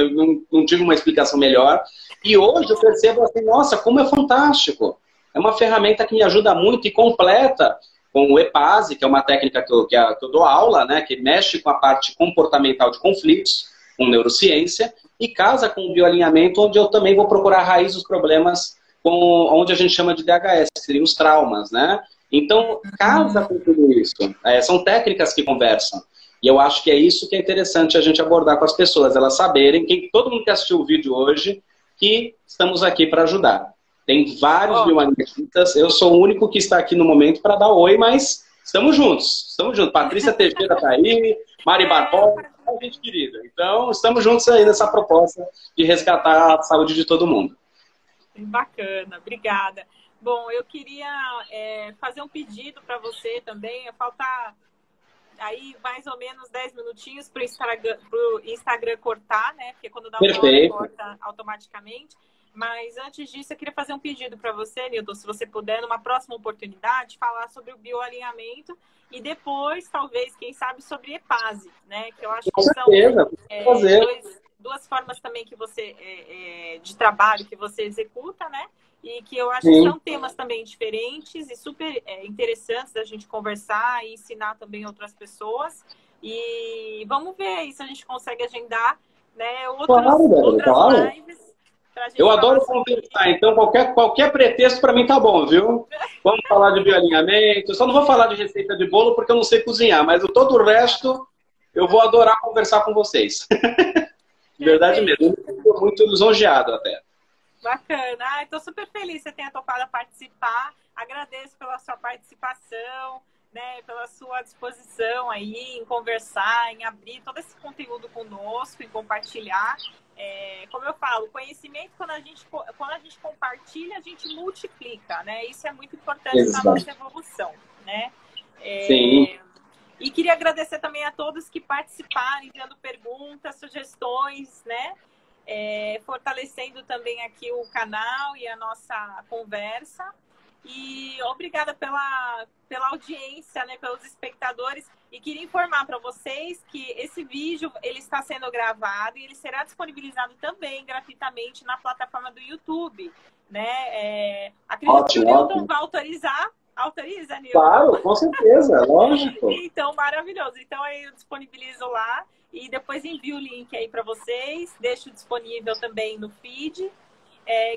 Não tive uma explicação melhor. E hoje eu percebo assim, nossa, como é fantástico. É uma ferramenta que me ajuda muito e completa com o EPASE, que é uma técnica que eu dou aula, né? Que mexe com a parte comportamental de conflitos, com neurociência, e casa com o bioalinhamento, onde eu também vou procurar a raiz dos problemas, onde a gente chama de DHS, que seriam os traumas, né? Então, casa com tudo isso. São técnicas que conversam. E eu acho que é isso que é interessante a gente abordar com as pessoas, elas saberem, todo mundo que assistiu o vídeo hoje, que estamos aqui para ajudar. Tem vários biomagnetistas, eu sou o único que está aqui no momento para dar oi, mas estamos juntos. Estamos juntos. Patrícia Teixeira está aí, Mari Barbosa, gente querida. Então, estamos juntos aí nessa proposta de resgatar a saúde de todo mundo. Bacana, obrigada. Bom, eu queria fazer um pedido para você também. Falta aí mais ou menos 10 minutinhos para o Instagram cortar, né? Porque quando dá uma hora, corta automaticamente. Mas antes disso, eu queria fazer um pedido para você, Nilton, se você puder, numa próxima oportunidade, falar sobre o bioalinhamento e depois, talvez, quem sabe, sobre EPASE, né? Que eu acho que são duas formas também que você de trabalho que você executa, né? E que eu acho que são temas também diferentes e super interessantes da gente conversar e ensinar também outras pessoas. E vamos ver aí se a gente consegue agendar, né, outras lives. Eu adoro conversar, então qualquer pretexto para mim tá bom, viu? Vamos falar de bioalinhamento. Eu só não vou falar de receita de bolo porque eu não sei cozinhar, mas todo o resto eu vou adorar conversar com vocês. De verdade mesmo. Eu estou muito lisonjeado até. Bacana. Estou super feliz que você tenha topado participar. Agradeço pela sua participação, né, pela sua disposição aí em conversar, em abrir todo esse conteúdo conosco, em compartilhar. Como eu falo, conhecimento, quando a gente compartilha, a gente multiplica, né? Isso é muito importante na nossa evolução, né? Sim. E queria agradecer também a todos que participaram, enviando perguntas, sugestões, né? Fortalecendo também aqui o canal e a nossa conversa. E obrigada pela audiência, né, pelos espectadores. E queria informar para vocês que esse vídeo ele está sendo gravado e ele será disponibilizado também gratuitamente na plataforma do YouTube, né? Acredito que o Newton vai autorizar. Autoriza, Nilton? Claro, com certeza, lógico. Então, maravilhoso. Então, aí eu disponibilizo lá e depois envio o link aí para vocês. Deixo disponível também no feed.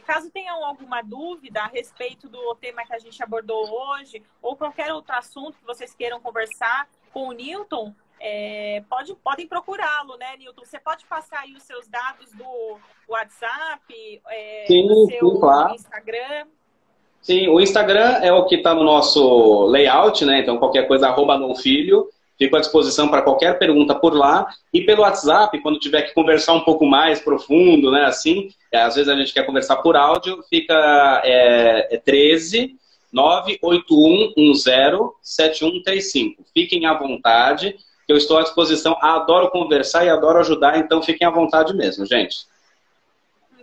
Caso tenham alguma dúvida a respeito do tema que a gente abordou hoje ou qualquer outro assunto que vocês queiram conversar com o Newton, podem procurá-lo, né, Newton? Você pode passar aí os seus dados do WhatsApp, do seu claro. Instagram? Sim, o Instagram é o que está no nosso layout, né? Então, qualquer coisa, @nonfilho. Fico à disposição para qualquer pergunta por lá. E pelo WhatsApp, quando tiver que conversar um pouco mais profundo, né? Assim, às vezes a gente quer conversar por áudio, fica 13 98110 7135. Fiquem à vontade, que eu estou à disposição. Adoro conversar e adoro ajudar, então fiquem à vontade mesmo, gente.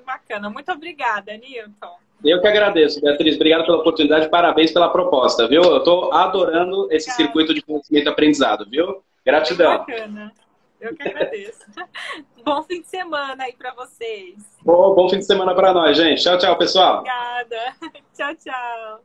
Bacana. Muito obrigada, Newton. Eu que agradeço, Beatriz. Obrigado pela oportunidade, parabéns pela proposta, viu? Eu estou adorando esse circuito de conhecimento e aprendizado, viu? Gratidão. Bacana. Eu que agradeço. Bom fim de semana aí para vocês. Bom fim de semana para nós, gente. Tchau, tchau, pessoal. Obrigada. Tchau, tchau.